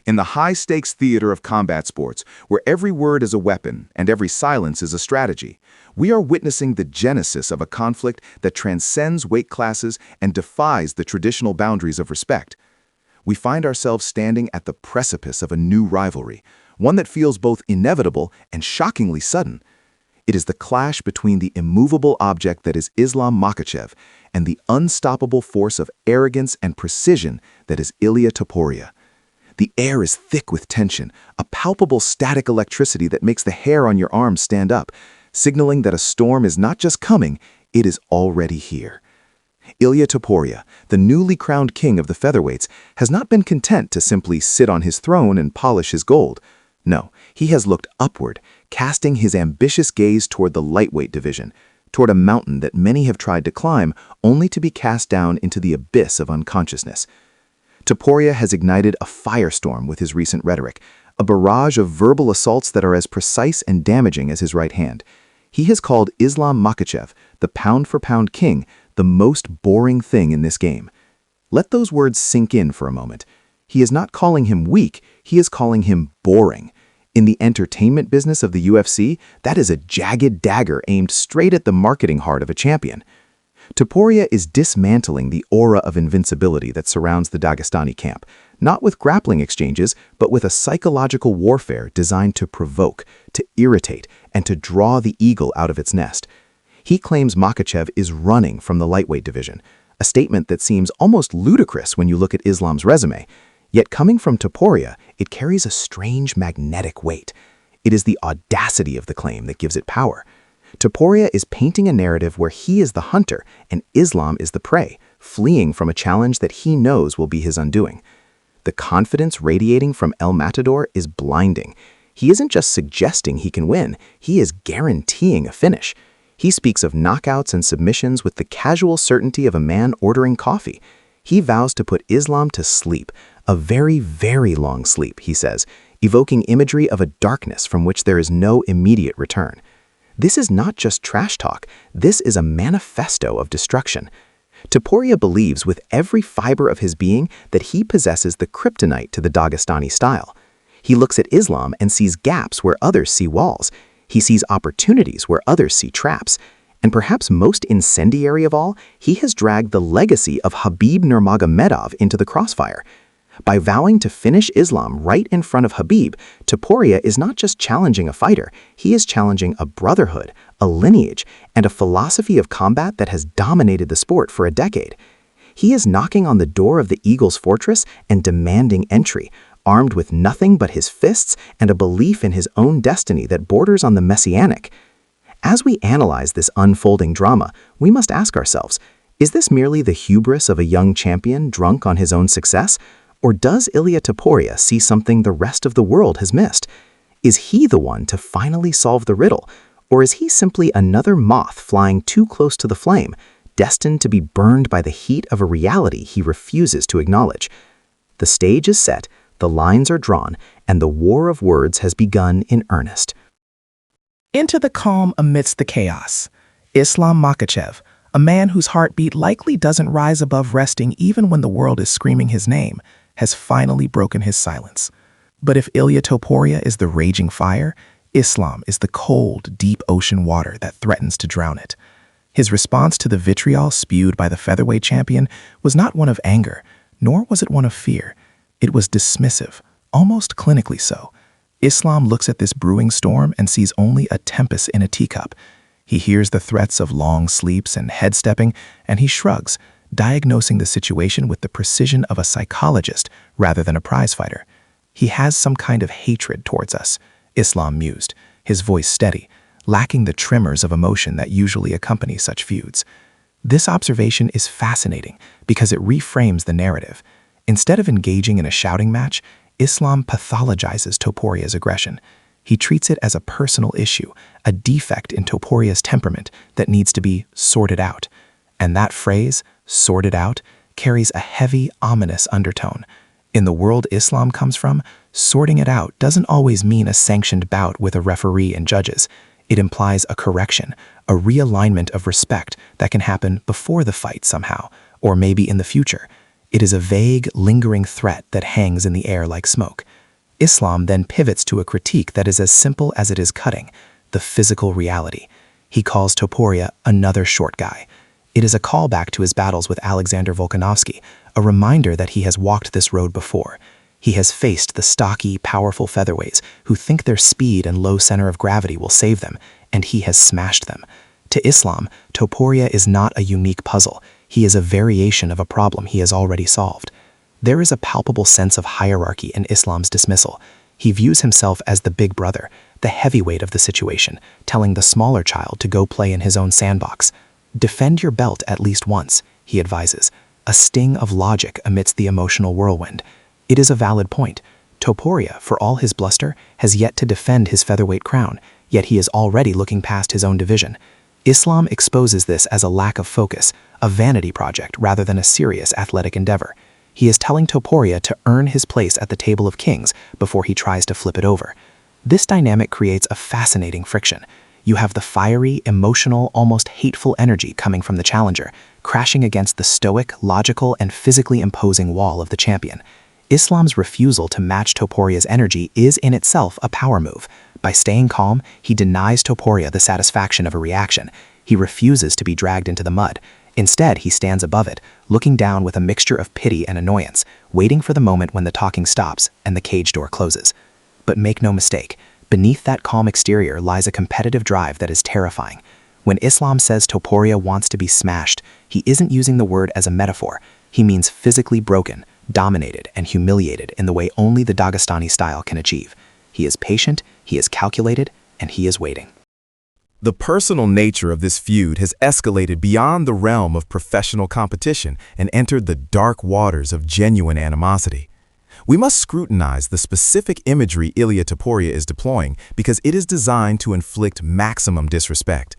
In the high-stakes theater of combat sports, where every word is a weapon and every silence is a strategy, we are witnessing the genesis of a conflict that transcends weight classes and defies the traditional boundaries of respect. We find ourselves standing at the precipice of a new rivalry, one that feels both inevitable and shockingly sudden. It is the clash between the immovable object that is Islam Makhachev and the unstoppable force of arrogance and precision that is Ilia Topuria. The air is thick with tension, a palpable static electricity that makes the hair on your arms stand up, signaling that a storm is not just coming, it is already here. Ilia Topuria, the newly crowned king of the featherweights, has not been content to simply sit on his throne and polish his gold. No, he has looked upward, casting his ambitious gaze toward the lightweight division, toward a mountain that many have tried to climb, only to be cast down into the abyss of unconsciousness. Topuria has ignited a firestorm with his recent rhetoric, a barrage of verbal assaults that are as precise and damaging as his right hand. He has called Islam Makhachev, the pound-for-pound king, the most boring thing in this game. Let those words sink in for a moment. He is not calling him weak, he is calling him boring. In the entertainment business of the UFC, that is a jagged dagger aimed straight at the marketing heart of a champion. Topuria is dismantling the aura of invincibility that surrounds the Dagestani camp, not with grappling exchanges, but with a psychological warfare designed to provoke, to irritate, and to draw the eagle out of its nest. He claims Makhachev is running from the lightweight division, a statement that seems almost ludicrous when you look at Islam's resume. Yet coming from Topuria, it carries a strange magnetic weight. It is the audacity of the claim that gives it power. Topuria is painting a narrative where he is the hunter and Islam is the prey, fleeing from a challenge that he knows will be his undoing. The confidence radiating from El Matador is blinding. He isn't just suggesting he can win, he is guaranteeing a finish. He speaks of knockouts and submissions with the casual certainty of a man ordering coffee. He vows to put Islam to sleep, a very, very long sleep, he says, evoking imagery of a darkness from which there is no immediate return. This is not just trash talk, this is a manifesto of destruction. Topuria believes with every fiber of his being that he possesses the kryptonite to the Dagestani style. He looks at Islam and sees gaps where others see walls. He sees opportunities where others see traps. And perhaps most incendiary of all, he has dragged the legacy of Khabib Nurmagomedov into the crossfire. By vowing to finish Islam right in front of Khabib, Topuria is not just challenging a fighter, he is challenging a brotherhood, a lineage, and a philosophy of combat that has dominated the sport for a decade. He is knocking on the door of the Eagle's fortress and demanding entry, armed with nothing but his fists and a belief in his own destiny that borders on the messianic. As we analyze this unfolding drama, we must ask ourselves, is this merely the hubris of a young champion drunk on his own success? Or does Ilia Topuria see something the rest of the world has missed? Is he the one to finally solve the riddle? Or is he simply another moth flying too close to the flame, destined to be burned by the heat of a reality he refuses to acknowledge? The stage is set, the lines are drawn, and the war of words has begun in earnest. Into the calm amidst the chaos, Islam Makhachev, a man whose heartbeat likely doesn't rise above resting even when the world is screaming his name, has finally broken his silence. But if Ilia Topuria is the raging fire, Islam is the cold, deep ocean water that threatens to drown it. His response to the vitriol spewed by the featherweight champion was not one of anger, nor was it one of fear. It was dismissive, almost clinically so. Islam looks at this brewing storm and sees only a tempest in a teacup. He hears the threats of long sleeps and head-stepping, and he shrugs, diagnosing the situation with the precision of a psychologist rather than a prizefighter. He has some kind of hatred towards us, Islam mused, his voice steady, lacking the tremors of emotion that usually accompany such feuds. This observation is fascinating because it reframes the narrative. Instead of engaging in a shouting match, Islam pathologizes Topuria's aggression. He treats it as a personal issue, a defect in Topuria's temperament that needs to be sorted out. And that phrase, sorted out, carries a heavy, ominous undertone. In the world Islam comes from, sorting it out doesn't always mean a sanctioned bout with a referee and judges. It implies a correction, a realignment of respect that can happen before the fight somehow, or maybe in the future. It is a vague, lingering threat that hangs in the air like smoke. Islam then pivots to a critique that is as simple as it is cutting, the physical reality. He calls Topuria another short guy. It is a callback to his battles with Alexander Volkanovski, a reminder that he has walked this road before. He has faced the stocky, powerful featherweights who think their speed and low center of gravity will save them, and he has smashed them. To Islam, Topuria is not a unique puzzle. He is a variation of a problem he has already solved. There is a palpable sense of hierarchy in Islam's dismissal. He views himself as the big brother, the heavyweight of the situation, telling the smaller child to go play in his own sandbox. Defend your belt at least once, he advises, a sting of logic amidst the emotional whirlwind. It is a valid point. Topuria, for all his bluster, has yet to defend his featherweight crown, yet he is already looking past his own division. Islam exposes this as a lack of focus, a vanity project rather than a serious athletic endeavor. He is telling Topuria to earn his place at the table of kings before he tries to flip it over. This dynamic creates a fascinating friction. You have the fiery, emotional, almost hateful energy coming from the challenger, crashing against the stoic, logical, and physically imposing wall of the champion. Islam's refusal to match Topuria's energy is in itself a power move. By staying calm, he denies Topuria the satisfaction of a reaction. He refuses to be dragged into the mud. Instead, he stands above it, looking down with a mixture of pity and annoyance, waiting for the moment when the talking stops and the cage door closes. But make no mistake, beneath that calm exterior lies a competitive drive that is terrifying. When Islam says Topuria wants to be smashed, he isn't using the word as a metaphor. He means physically broken, dominated, and humiliated in the way only the Dagestani style can achieve. He is patient, he is calculated, and he is waiting. The personal nature of this feud has escalated beyond the realm of professional competition and entered the dark waters of genuine animosity. We must scrutinize the specific imagery Ilia Topuria is deploying because it is designed to inflict maximum disrespect.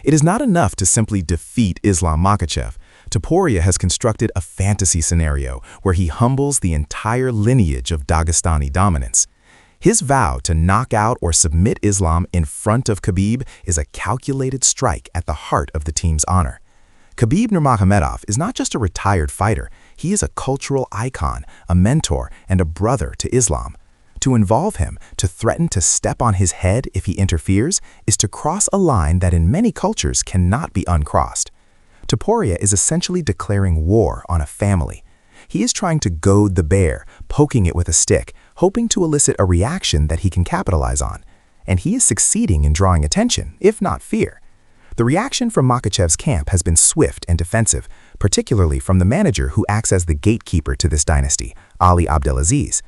It is not enough to simply defeat Islam Makhachev. Topuria has constructed a fantasy scenario where he humbles the entire lineage of Dagestani dominance. His vow to knock out or submit Islam in front of Khabib is a calculated strike at the heart of the team's honor. Khabib Nurmagomedov is not just a retired fighter, he is a cultural icon, a mentor, and a brother to Islam. To involve him, to threaten to step on his head if he interferes, is to cross a line that in many cultures cannot be uncrossed. Topuria is essentially declaring war on a family. He is trying to goad the bear, poking it with a stick, hoping to elicit a reaction that he can capitalize on. And he is succeeding in drawing attention, if not fear. The reaction from Makhachev's camp has been swift and defensive, particularly from the manager who acts as the gatekeeper to this dynasty, Ali Abdelaziz.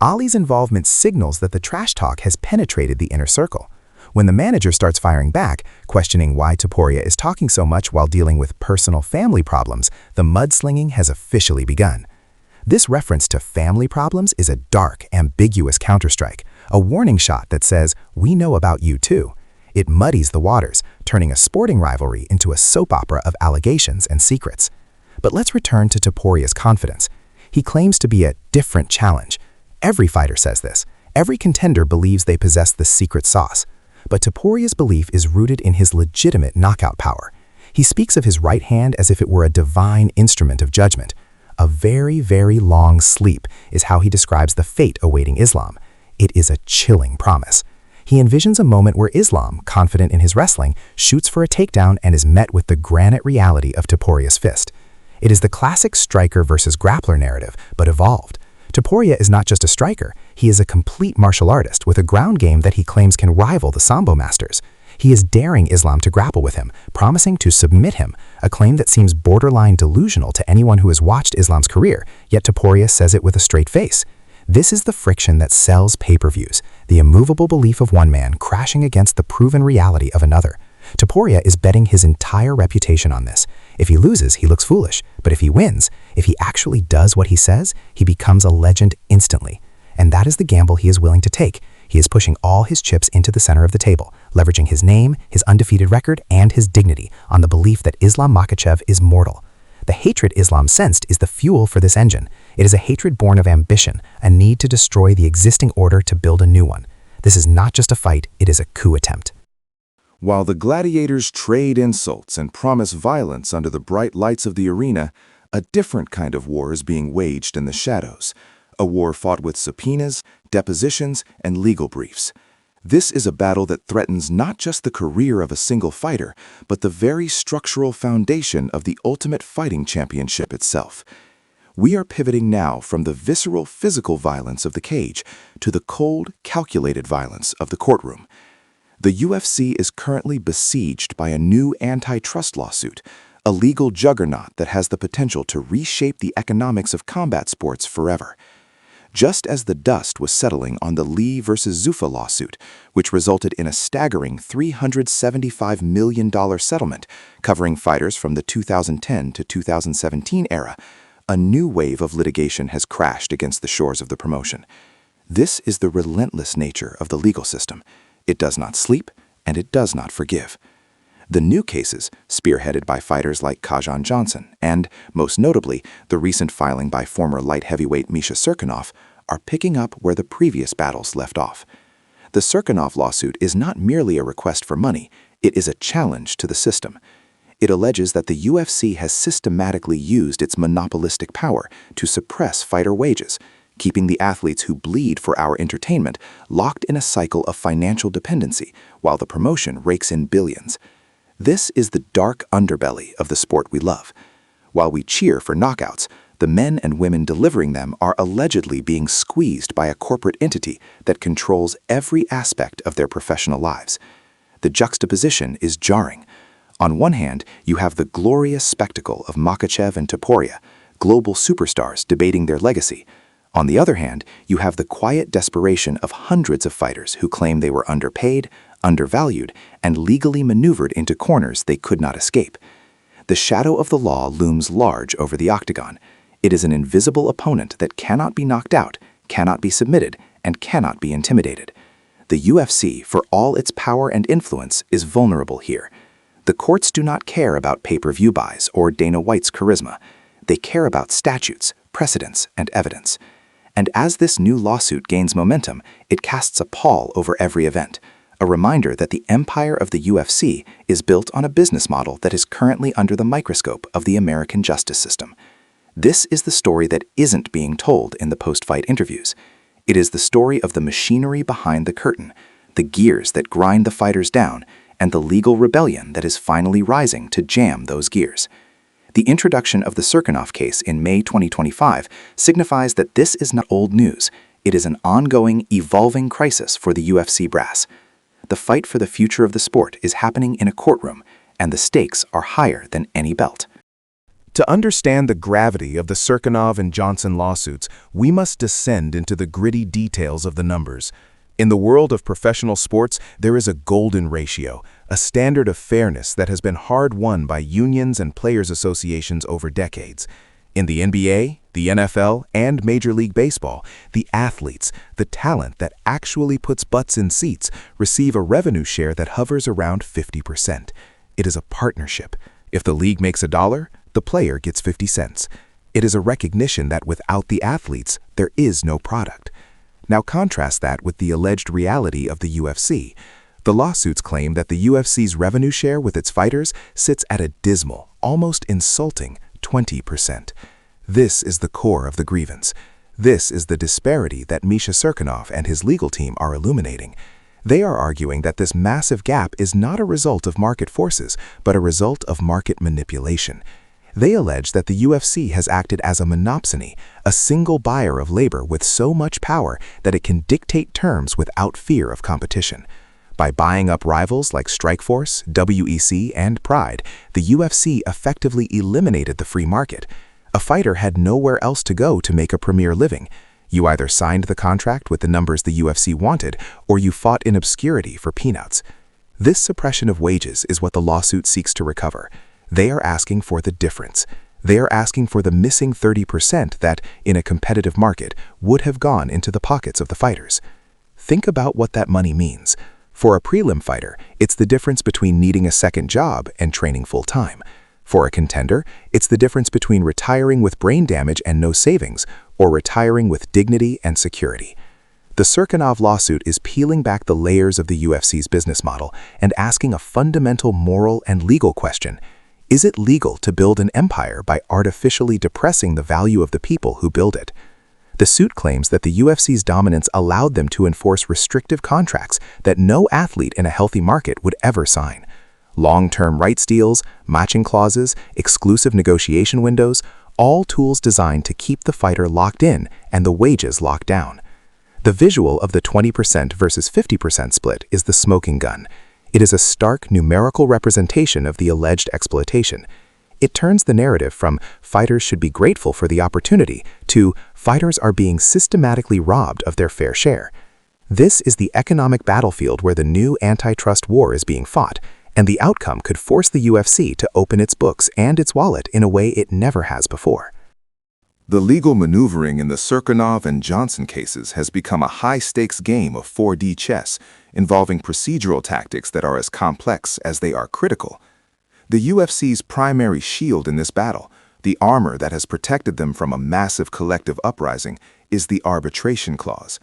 Ali's involvement signals that the trash talk has penetrated the inner circle. When the manager starts firing back, questioning why Topuria is talking so much while dealing with personal family problems, the mudslinging has officially begun. This reference to family problems is a dark, ambiguous counterstrike, a warning shot that says, "We know about you too." It muddies the waters, turning a sporting rivalry into a soap opera of allegations and secrets. But let's return to Topuria's confidence. He claims to be a different challenge. Every fighter says this. Every contender believes they possess the secret sauce. But Topuria's belief is rooted in his legitimate knockout power. He speaks of his right hand as if it were a divine instrument of judgment. A very, very long sleep is how he describes the fate awaiting Islam. It is a chilling promise. He envisions a moment where Islam, confident in his wrestling, shoots for a takedown and is met with the granite reality of Topuria's fist. It is the classic striker versus grappler narrative, but evolved. Topuria is not just a striker, he is a complete martial artist with a ground game that he claims can rival the Sambo masters. He is daring Islam to grapple with him, promising to submit him, a claim that seems borderline delusional to anyone who has watched Islam's career, yet Topuria says it with a straight face. This is the friction that sells pay-per-views, the immovable belief of one man crashing against the proven reality of another. Topuria is betting his entire reputation on this. If he loses, he looks foolish, but if he wins, if he actually does what he says, he becomes a legend instantly. And that is the gamble he is willing to take. He is pushing all his chips into the center of the table, leveraging his name, his undefeated record, and his dignity on the belief that Islam Makhachev is mortal. The hatred Islam sensed is the fuel for this engine. It is a hatred born of ambition, a need to destroy the existing order to build a new one. This is not just a fight, it is a coup attempt. While the gladiators trade insults and promise violence under the bright lights of the arena, a different kind of war is being waged in the shadows. a war fought with subpoenas, depositions, and legal briefs. This is a battle that threatens not just the career of a single fighter, but the very structural foundation of the Ultimate Fighting Championship itself. We are pivoting now from the visceral physical violence of the cage to the cold, calculated violence of the courtroom. The UFC is currently besieged by a new antitrust lawsuit, a legal juggernaut that has the potential to reshape the economics of combat sports forever. Just as the dust was settling on the Lee versus Zuffa lawsuit, which resulted in a staggering $375 million settlement covering fighters from the 2010 to 2017 era, a new wave of litigation has crashed against the shores of the promotion. This is the relentless nature of the legal system. It does not sleep, and it does not forgive. The new cases, spearheaded by fighters like Kajan Johnson and, most notably, the recent filing by former light heavyweight Misha Cirkunov, are picking up where the previous battles left off. The Cirkunov lawsuit is not merely a request for money, it is a challenge to the system. It alleges that the UFC has systematically used its monopolistic power to suppress fighter wages, keeping the athletes who bleed for our entertainment locked in a cycle of financial dependency while the promotion rakes in billions. This is the dark underbelly of the sport we love. While we cheer for knockouts, the men and women delivering them are allegedly being squeezed by a corporate entity that controls every aspect of their professional lives. The juxtaposition is jarring. On one hand, you have the glorious spectacle of Makhachev and Topuria, global superstars debating their legacy. On the other hand, you have the quiet desperation of hundreds of fighters who claim they were underpaid, undervalued, and legally maneuvered into corners they could not escape. The shadow of the law looms large over the octagon. It is an invisible opponent that cannot be knocked out, cannot be submitted, and cannot be intimidated. The UFC, for all its power and influence, is vulnerable here. The courts do not care about pay-per-view buys or Dana White's charisma. They care about statutes, precedents, and evidence. And as this new lawsuit gains momentum, it casts a pall over every event, a reminder that the empire of the UFC is built on a business model that is currently under the microscope of the American justice system. This is the story that isn't being told in the post-fight interviews. It is the story of the machinery behind the curtain, the gears that grind the fighters down, and the legal rebellion that is finally rising to jam those gears. The introduction of the Cirkunov case in May 2025 signifies that this is not old news. It is an ongoing, evolving crisis for the UFC brass. The fight for the future of the sport is happening in a courtroom, and the stakes are higher than any belt. To understand the gravity of the Cirkunov and Johnson lawsuits, we must descend into the gritty details of the numbers. In the world of professional sports, there is a golden ratio, a standard of fairness that has been hard-won by unions and players' associations over decades. In the NBA, the NFL, and Major League Baseball, the athletes, the talent that actually puts butts in seats, receive a revenue share that hovers around 50%. It is a partnership. If the league makes $1, the player gets 50 cents. It is a recognition that without the athletes, there is no product. Now contrast that with the alleged reality of the UFC. The lawsuits claim that the UFC's revenue share with its fighters sits at a dismal, almost insulting 20%. This is the core of the grievance. This is the disparity that Misha Cirkunov and his legal team are illuminating. They are arguing that this massive gap is not a result of market forces, but a result of market manipulation. They allege that the UFC has acted as a monopsony, a single buyer of labor with so much power that it can dictate terms without fear of competition. By buying up rivals like Strikeforce, WEC, and Pride, the UFC effectively eliminated the free market. A fighter had nowhere else to go to make a premier living. You either signed the contract with the numbers the UFC wanted, or you fought in obscurity for peanuts. This suppression of wages is what the lawsuit seeks to recover. They are asking for the difference. They are asking for the missing 30% that, in a competitive market, would have gone into the pockets of the fighters. Think about what that money means. For a prelim fighter, it's the difference between needing a second job and training full-time. For a contender, it's the difference between retiring with brain damage and no savings, or retiring with dignity and security. The Cirkunov lawsuit is peeling back the layers of the UFC's business model and asking a fundamental moral and legal question. Is it legal to build an empire by artificially depressing the value of the people who build it? The suit claims that the UFC's dominance allowed them to enforce restrictive contracts that no athlete in a healthy market would ever sign. Long-term rights deals, matching clauses, exclusive negotiation windows, all tools designed to keep the fighter locked in and the wages locked down. The visual of the 20% versus 50% split is the smoking gun. It is a stark numerical representation of the alleged exploitation. It turns the narrative from fighters should be grateful for the opportunity to fighters are being systematically robbed of their fair share. This is the economic battlefield where the new antitrust war is being fought, and the outcome could force the UFC to open its books and its wallet in a way it never has before. The legal maneuvering in the Cirkunov and Johnson cases has become a high-stakes game of 4D chess, involving procedural tactics that are as complex as they are critical. The UFC's primary shield in this battle, the armor that has protected them from a massive collective uprising, is the arbitration clause.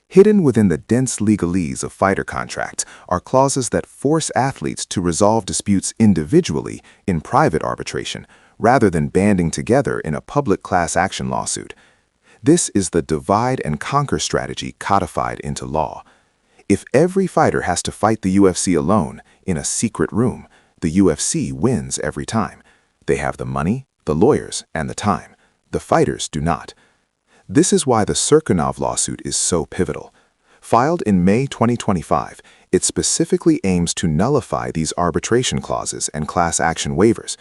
Hidden within the dense legalese of fighter contracts are clauses that force athletes to resolve disputes individually in private arbitration, rather than banding together in a public class action lawsuit. This is the divide-and-conquer strategy codified into law. If every fighter has to fight the UFC alone, in a secret room, the UFC wins every time. They have the money, the lawyers, and the time. The fighters do not. This is why the Cirkunov lawsuit is so pivotal. Filed in May 2025, it specifically aims to nullify these arbitration clauses and class action waivers.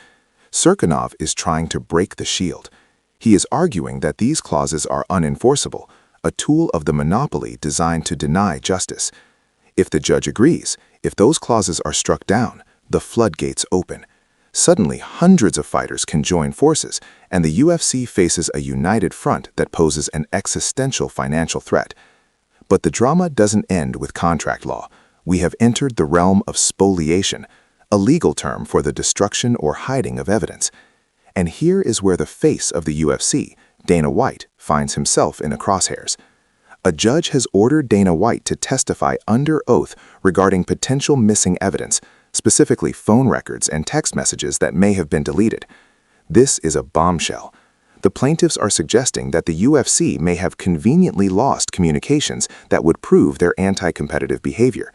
Cirkunov is trying to break the shield. He is arguing that these clauses are unenforceable, a tool of the monopoly designed to deny justice. If the judge agrees, if those clauses are struck down, the floodgates open. Suddenly, hundreds of fighters can join forces, and the UFC faces a united front that poses an existential financial threat. But the drama doesn't end with contract law. We have entered the realm of spoliation, a legal term for the destruction or hiding of evidence. And here is where the face of the UFC, Dana White, finds himself in a crosshairs. A judge has ordered Dana White to testify under oath regarding potential missing evidence, specifically phone records and text messages that may have been deleted. This is a bombshell. The plaintiffs are suggesting that the UFC may have conveniently lost communications that would prove their anti-competitive behavior.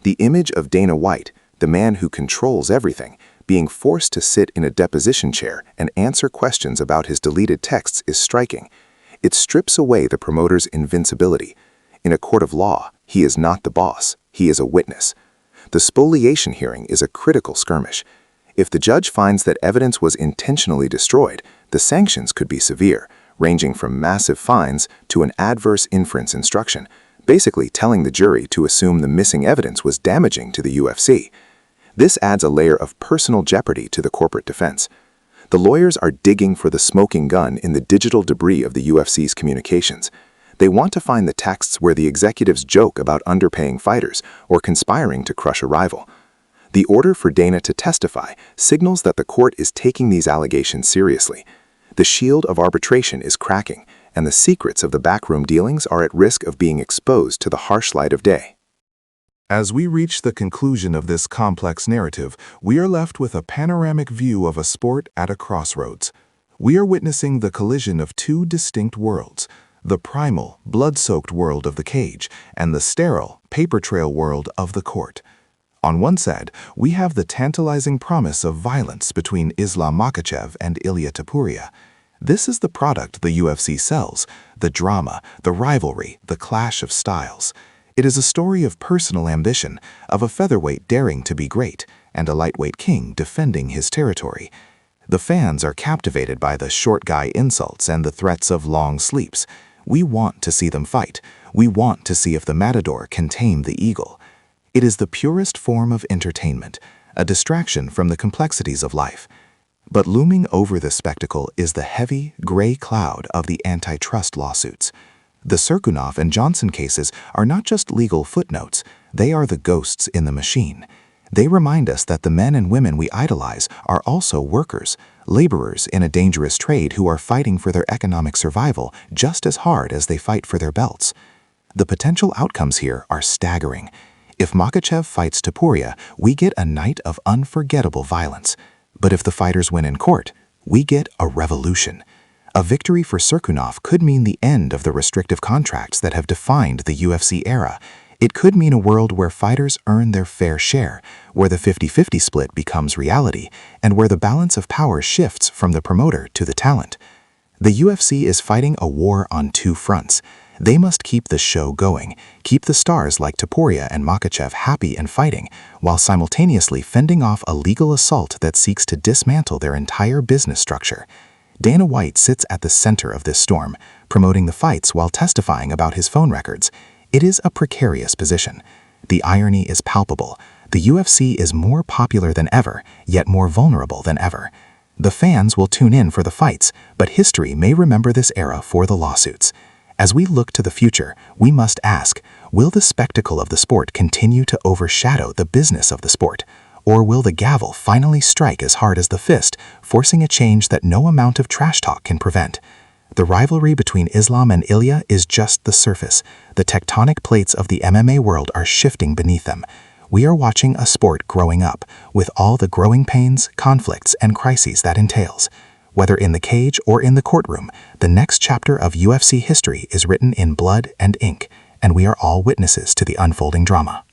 The image of Dana White, the man who controls everything, being forced to sit in a deposition chair and answer questions about his deleted texts is striking. It strips away the promoter's invincibility. In a court of law, he is not the boss, he is a witness. The spoliation hearing is a critical skirmish. If the judge finds that evidence was intentionally destroyed, the sanctions could be severe, ranging from massive fines to an adverse inference instruction, basically telling the jury to assume the missing evidence was damaging to the UFC. This adds a layer of personal jeopardy to the corporate defense. The lawyers are digging for the smoking gun in the digital debris of the UFC's communications. They want to find the texts where the executives joke about underpaying fighters or conspiring to crush a rival. The order for Dana to testify signals that the court is taking these allegations seriously. The shield of arbitration is cracking, and the secrets of the backroom dealings are at risk of being exposed to the harsh light of day. As we reach the conclusion of this complex narrative, we are left with a panoramic view of a sport at a crossroads. We are witnessing the collision of two distinct worlds: the primal, blood-soaked world of the cage and the sterile, paper trail world of the court. On one side, we have the tantalizing promise of violence between Ilia Makhachev and Ilia Topuria. This is the product the UFC sells: the drama, the rivalry, the clash of styles. It is a story of personal ambition, of a featherweight daring to be great, and a lightweight king defending his territory. The fans are captivated by the short guy insults and the threats of long sleeps. We want to see them fight. We want to see if the matador can tame the eagle. It is the purest form of entertainment, a distraction from the complexities of life. But looming over this spectacle is the heavy, gray cloud of the antitrust lawsuits. The Cirkunov and Johnson cases are not just legal footnotes, they are the ghosts in the machine. They remind us that the men and women we idolize are also workers, laborers in a dangerous trade who are fighting for their economic survival just as hard as they fight for their belts. The potential outcomes here are staggering. If Makhachev fights Topuria, we get a night of unforgettable violence. But if the fighters win in court, we get a revolution. A victory for Cirkunov could mean the end of the restrictive contracts that have defined the UFC era. It could mean a world where fighters earn their fair share, where the 50-50 split becomes reality, and where the balance of power shifts from the promoter to the talent. The UFC is fighting a war on two fronts. They must keep the show going, keep the stars like Topuria and Makhachev happy and fighting, while simultaneously fending off a legal assault that seeks to dismantle their entire business structure. Dana White sits at the center of this storm, promoting the fights while testifying about his phone records. It is a precarious position. The irony is palpable. The UFC is more popular than ever, yet more vulnerable than ever. The fans will tune in for the fights, but history may remember this era for the lawsuits. As we look to the future, we must ask, will the spectacle of the sport continue to overshadow the business of the sport? Or will the gavel finally strike as hard as the fist, forcing a change that no amount of trash talk can prevent? The rivalry between Islam and Ilia is just the surface. The tectonic plates of the MMA world are shifting beneath them. We are watching a sport growing up, with all the growing pains, conflicts, and crises that entails. Whether in the cage or in the courtroom, the next chapter of UFC history is written in blood and ink, and we are all witnesses to the unfolding drama.